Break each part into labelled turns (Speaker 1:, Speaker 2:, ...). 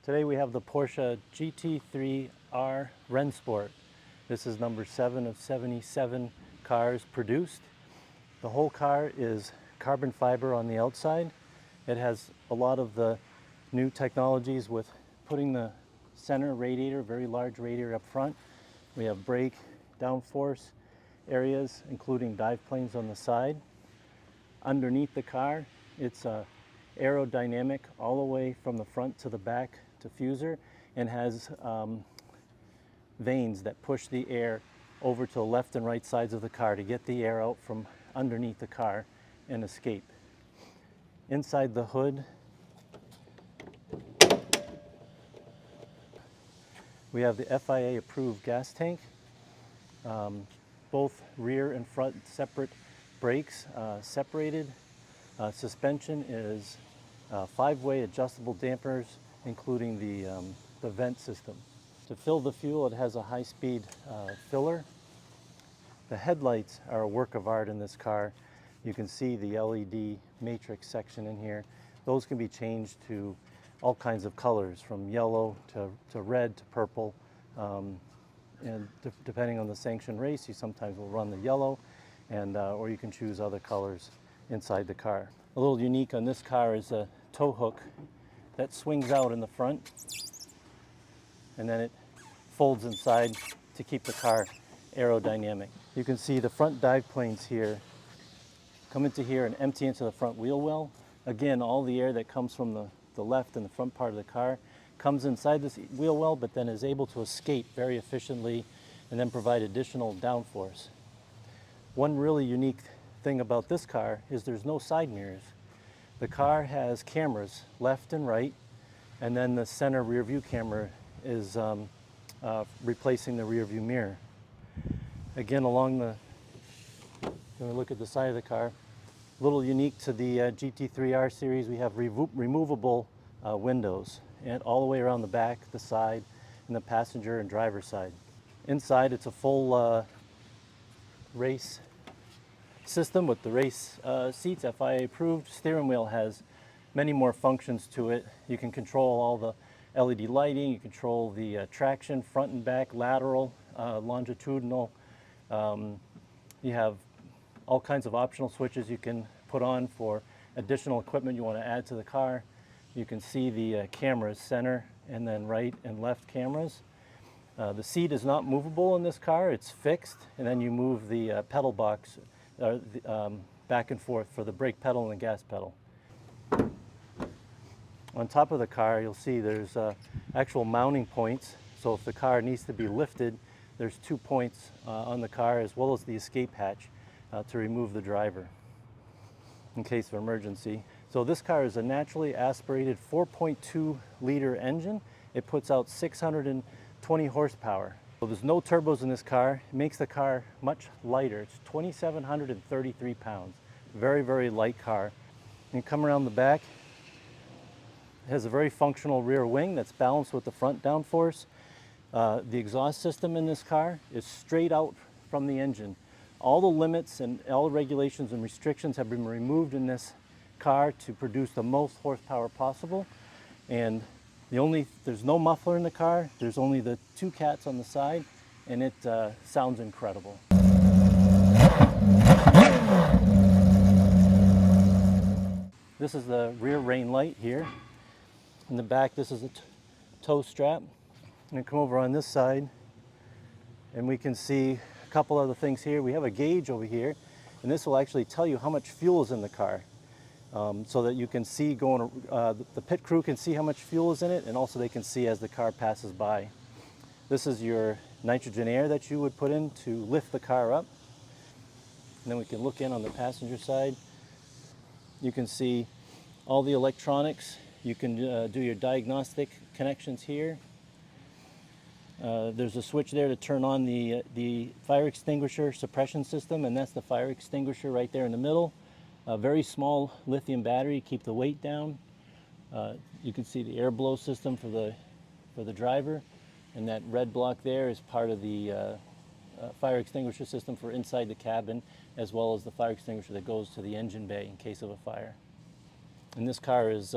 Speaker 1: Today we have the Porsche GT3 R Rennsport. This is number 7 of 77 cars produced. The whole car is carbon fiber on the outside. It has a lot of the new technologies with putting the center radiator, very large radiator up front. We have brake, downforce areas, including dive planes on the side. Underneath the car, it's aerodynamic all the way from the front to the back diffuser, and has vanes that push the air over to the left and right sides of the car to get the air out from underneath the car and escape. Inside the hood, we have the FIA approved gas tank, both rear and front separate brakes, separated. Suspension is 5-way adjustable dampers, including the vent system. To fill the fuel, it has a high-speed filler. The headlights are a work of art in this car. You can see the LED matrix section in here. Those can be changed to all kinds of colors, from yellow to red to purple. And depending on the sanctioned race, you sometimes will run the yellow, and or you can choose other colors inside the car. A little unique on this car is a tow hook that swings out in the front, and then it folds inside to keep the car aerodynamic. You can see the front dive planes here come into here and empty into the front wheel well. Again, all the air that comes from the left and the front part of the car comes inside this wheel well, but then is able to escape very efficiently and then provide additional downforce. One really unique thing about this car is there's no side mirrors. The car has cameras left and right, and then the center rear view camera is replacing the rear view mirror. Again, when we look at the side of the car, a little unique to the GT3 R series, we have removable windows, and all the way around the back, the side, and the passenger and driver side. Inside, it's a full race system with the race seats, FIA approved. Steering wheel has many more functions to it. You can control all the LED lighting, you control the traction, front and back, lateral, longitudinal. You have all kinds of optional switches you can put on for additional equipment you want to add to the car. You can see the cameras, center and then right and left cameras. The seat is not movable in this car, it's fixed, and then you move the pedal box back and forth for the brake pedal and the gas pedal. On top of the car, you'll see there's actual mounting points, so if the car needs to be lifted, there's 2 points on the car, as well as the escape hatch to remove the driver in case of emergency. So this car is a naturally aspirated 4.2 liter engine. It puts out 620 horsepower. So there's no turbos in this car. It makes the car much lighter. It's 2,733 pounds. Very, very light car. And you come around the back, it has a very functional rear wing that's balanced with the front downforce. The exhaust system in this car is straight out from the engine. All the limits and all the regulations and restrictions have been removed in this car to produce the most horsepower possible. And there's no muffler in the car. There's only the 2 cats on the side, and it sounds incredible. This is the rear rain light here. In the back, this is a tow strap. I'm going to come over on this side, and we can see a couple other things here. We have a gauge over here, and this will actually tell you how much fuel is in the car. So that you can see the pit crew can see how much fuel is in it, and also they can see as the car passes by. This is your nitrogen air that you would put in to lift the car up. And then we can look in on the passenger side. You can see all the electronics. You can do your diagnostic connections here. There's a switch there to turn on the fire extinguisher suppression system, and that's the fire extinguisher right there in the middle. A very small lithium battery to keep the weight down. You can see the air blow system for the driver, and that red block there is part of the fire extinguisher system for inside the cabin, as well as the fire extinguisher that goes to the engine bay in case of a fire. And this car has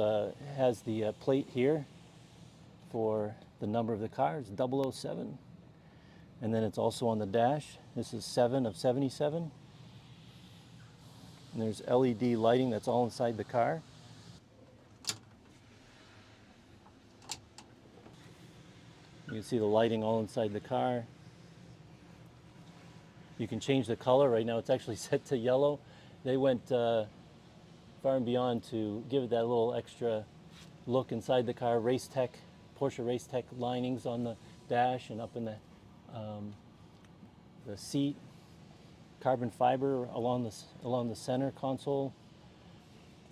Speaker 1: the plate here for the number of the car. It's 007. And then it's also on the dash. This is 7 of 77. And there's LED lighting that's all inside the car. You can see the lighting all inside the car. You can change the color. Right now it's actually set to yellow. They went far and beyond to give it that little extra look inside the car. Porsche Race Tech linings on the dash and up in the seat. Carbon fiber along the center console.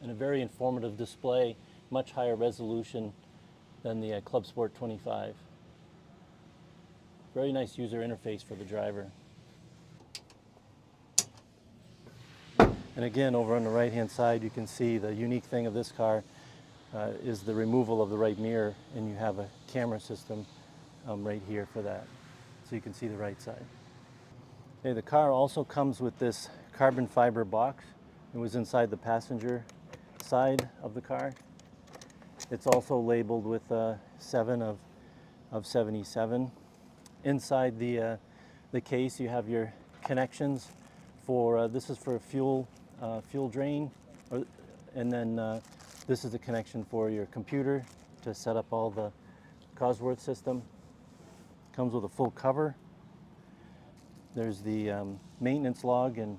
Speaker 1: And a very informative display, much higher resolution than the Club Sport 25. Very nice user interface for the driver. And again, over on the right-hand side, you can see the unique thing of this car is the removal of the right mirror, and you have a camera system right here for that. So you can see the right side. Okay, the car also comes with this carbon fiber box. It was inside the passenger side of the car. It's also labeled with 7 of 77. Inside the case, you have your connections for, this is for fuel drain, and then this is the connection for your computer to set up all the Cosworth system. Comes with a full cover. There's the maintenance log and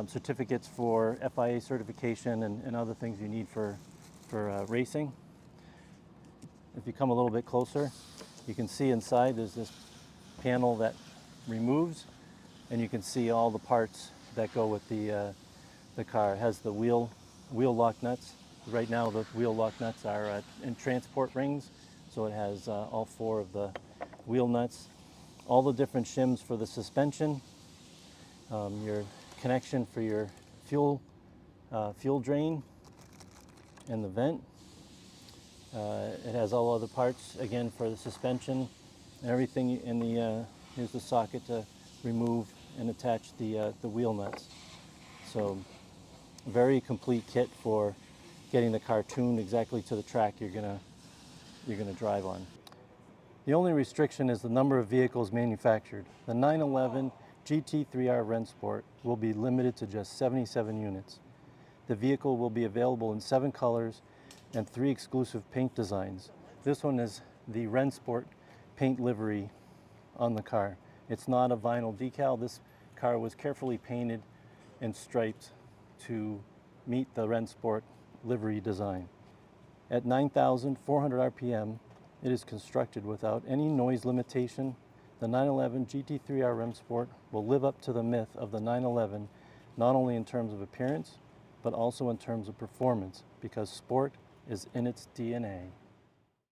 Speaker 1: certificates for FIA certification and other things you need for racing. If you come a little bit closer, you can see inside there's this panel that removes, and you can see all the parts that go with the car. It has the wheel lock nuts. Right now the wheel lock nuts are in transport rings, so it has all 4 of the wheel nuts. All the different shims for the suspension, your connection for your fuel drain and the vent. It has all other parts again for the suspension and everything in the here's the socket to remove and attach the wheel nuts. So very complete kit for getting the car tuned exactly to the track you're gonna drive on. The only restriction is the number of vehicles manufactured. The 911 GT3 R Rennsport will be limited to just 77 units. The vehicle will be available in 7 colors and 3 exclusive paint designs. This one is the Rennsport paint livery on the car. It's not a vinyl decal. This car was carefully painted and striped to meet the Rennsport livery design. At 9,400 RPM, it is constructed without any noise limitation. The 911 GT3 R Rennsport will live up to the myth of the 911, not only in terms of appearance, but also in terms of performance, because sport is in its DNA.